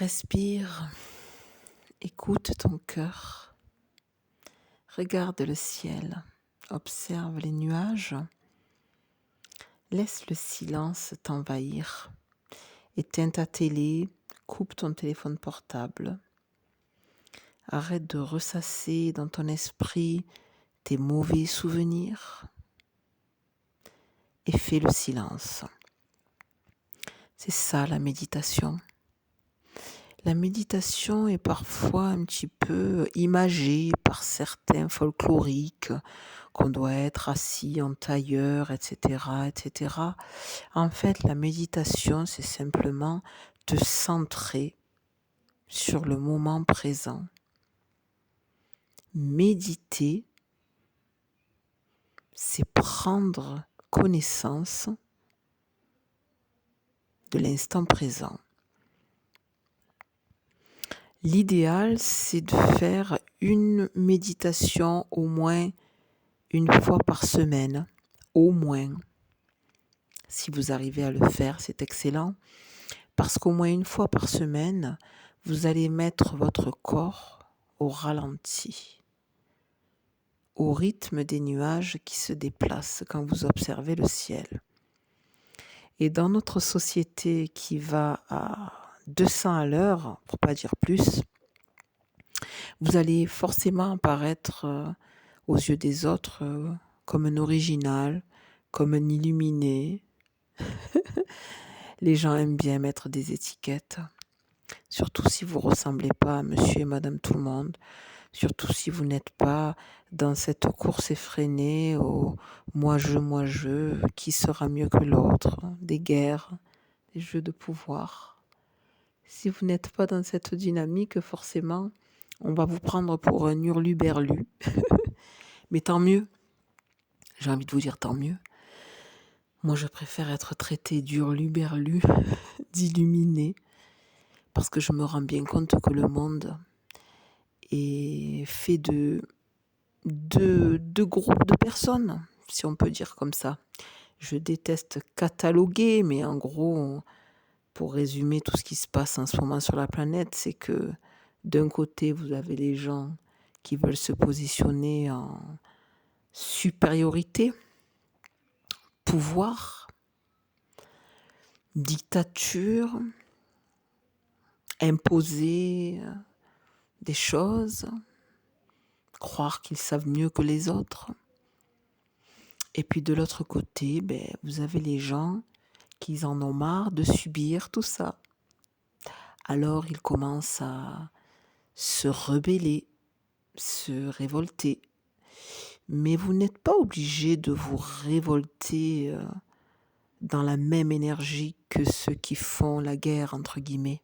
Respire, écoute ton cœur, regarde le ciel, observe les nuages, laisse le silence t'envahir, éteins ta télé, coupe ton téléphone portable, arrête de ressasser dans ton esprit tes mauvais souvenirs et fais le silence. C'est ça la méditation. La méditation est parfois un petit peu imagée par certains folkloriques, qu'on doit être assis en tailleur, etc., etc. En fait, la méditation, c'est simplement te centrer sur le moment présent. Méditer, c'est prendre connaissance de l'instant présent. L'idéal, c'est de faire une méditation au moins une fois par semaine, au moins. Si vous arrivez à le faire, c'est excellent, parce qu'au moins une fois par semaine, vous allez mettre votre corps au ralenti, au rythme des nuages qui se déplacent quand vous observez le ciel. Et dans notre société qui va à 200 à l'heure, pour pas dire plus, vous allez forcément apparaître aux yeux des autres comme un original, comme un illuminé. Les gens aiment bien mettre des étiquettes, surtout si vous ne ressemblez pas à monsieur et madame tout le monde, surtout si vous n'êtes pas dans cette course effrénée au moi je, qui sera mieux que l'autre, des guerres, des jeux de pouvoir. Si vous n'êtes pas dans cette dynamique, forcément, on va vous prendre pour un hurluberlu. Mais tant mieux, j'ai envie de vous dire tant mieux. Moi, je préfère être traité d'hurluberlu, d'illuminé, parce que je me rends bien compte que le monde est fait de groupes de personnes, si on peut dire comme ça. Je déteste cataloguer, mais en gros, pour résumer tout ce qui se passe en ce moment sur la planète, c'est que d'un côté, vous avez les gens qui veulent se positionner en supériorité, pouvoir, dictature, imposer des choses, croire qu'ils savent mieux que les autres. Et puis de l'autre côté, vous avez les gens qui en ont marre de subir tout ça. Alors ils commencent à se rebeller, se révolter. Mais vous n'êtes pas obligé de vous révolter dans la même énergie que ceux qui font la guerre, entre guillemets.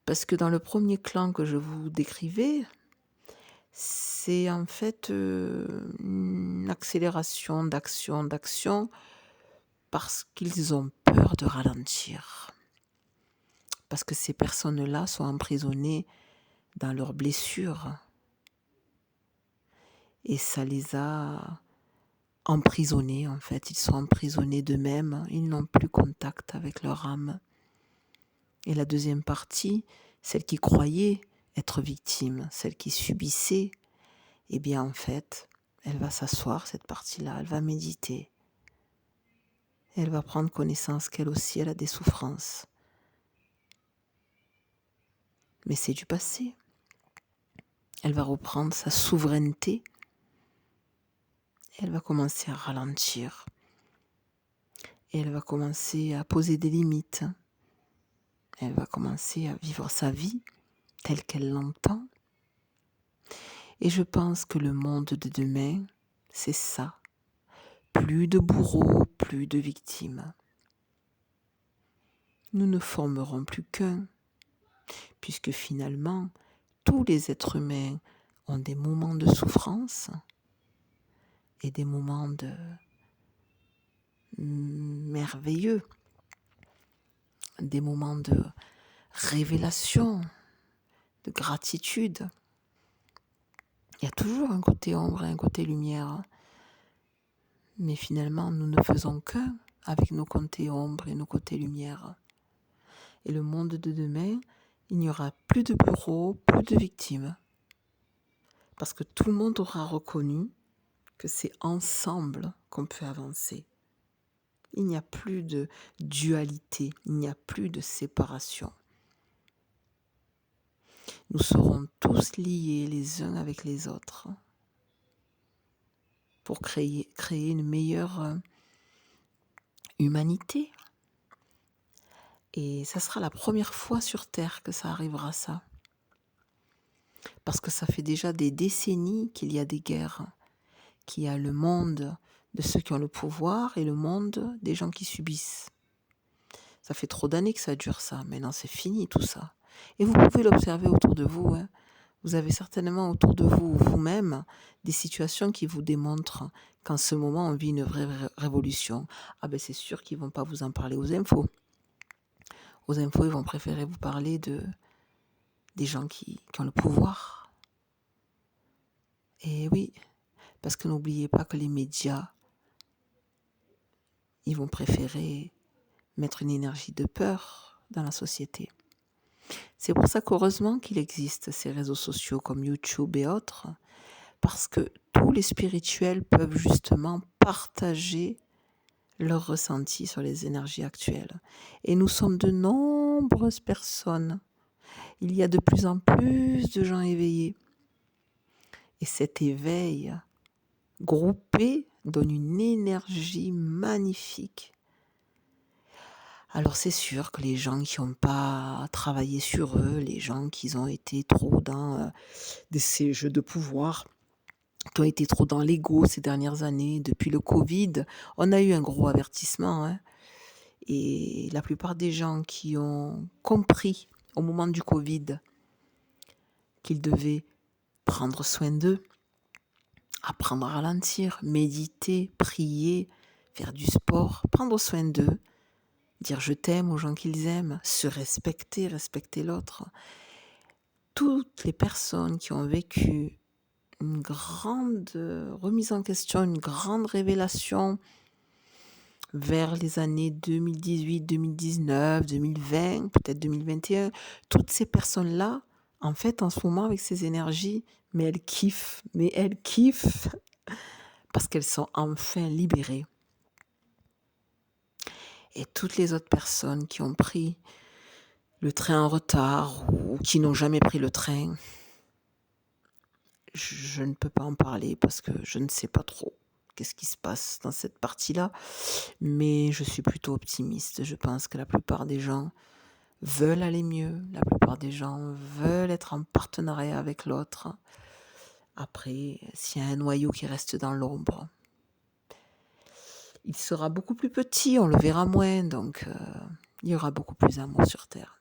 Parce que dans le premier clan que je vous décrivais, c'est en fait une accélération d'action, parce qu'ils ont peur de ralentir. Parce que ces personnes-là sont emprisonnées dans leurs blessures. Et ça les a emprisonnés, en fait. Ils sont emprisonnés d'eux-mêmes. Ils n'ont plus contact avec leur âme. Et la deuxième partie, celle qui croyait être victime, celle qui subissait, eh bien en fait, elle va s'asseoir, cette partie-là, elle va méditer. Elle va prendre connaissance qu'elle aussi, elle a des souffrances. Mais c'est du passé. Elle va reprendre sa souveraineté. Elle va commencer à ralentir. Et elle va commencer à poser des limites. Elle va commencer à vivre sa vie telle qu'elle l'entend. Et je pense que le monde de demain, c'est ça. Plus de bourreaux, plus de victimes. Nous ne formerons plus qu'un, puisque finalement, tous les êtres humains ont des moments de souffrance et des moments de merveilleux, des moments de révélation, de gratitude. Il y a toujours un côté ombre et un côté lumière, mais finalement, nous ne faisons qu'un avec nos côtés ombre et nos côtés lumière. Et le monde de demain, il n'y aura plus de bureaux, plus de victimes. Parce que tout le monde aura reconnu que c'est ensemble qu'on peut avancer. Il n'y a plus de dualité, il n'y a plus de séparation. Nous serons tous liés les uns avec les autres pour créer une meilleure humanité. Et ça sera la première fois sur Terre que ça arrivera, ça. Parce que ça fait déjà des décennies qu'il y a des guerres, qu'il y a le monde de ceux qui ont le pouvoir et le monde des gens qui subissent. Ça fait trop d'années que ça dure, ça. Maintenant, c'est fini tout ça. Et vous pouvez l'observer autour de vous. Hein. Vous avez certainement autour de vous, vous-même, des situations qui vous démontrent qu'en ce moment, on vit une vraie révolution. Ah ben c'est sûr qu'ils ne vont pas vous en parler aux infos. Aux infos, ils vont préférer vous parler des gens qui ont le pouvoir. Et oui, parce que n'oubliez pas que les médias, ils vont préférer mettre une énergie de peur dans la société. C'est pour ça qu'heureusement qu'il existe ces réseaux sociaux comme YouTube et autres, parce que tous les spirituels peuvent justement partager leurs ressentis sur les énergies actuelles. Et nous sommes de nombreuses personnes. Il y a de plus en plus de gens éveillés. Et cet éveil groupé donne une énergie magnifique. Alors c'est sûr que les gens qui n'ont pas travaillé sur eux, les gens qui ont été trop dans ces jeux de pouvoir, qui ont été trop dans l'ego ces dernières années, depuis le Covid, on a eu un gros avertissement. Hein. Et la plupart des gens qui ont compris au moment du Covid qu'ils devaient prendre soin d'eux, apprendre à ralentir, méditer, prier, faire du sport, prendre soin d'eux, dire je t'aime aux gens qu'ils aiment, se respecter, respecter l'autre. Toutes les personnes qui ont vécu une grande remise en question, une grande révélation vers les années 2018, 2019, 2020, peut-être 2021, toutes ces personnes-là, en fait, en ce moment, avec ces énergies, mais elles kiffent parce qu'elles sont enfin libérées. Et toutes les autres personnes qui ont pris le train en retard ou qui n'ont jamais pris le train, je ne peux pas en parler parce que je ne sais pas trop qu'est-ce qui se passe dans cette partie-là, mais je suis plutôt optimiste. Je pense que la plupart des gens veulent aller mieux, la plupart des gens veulent être en partenariat avec l'autre. Après, s'il y a un noyau qui reste dans l'ombre, il sera beaucoup plus petit, on le verra moins, donc il y aura beaucoup plus d'amour sur Terre.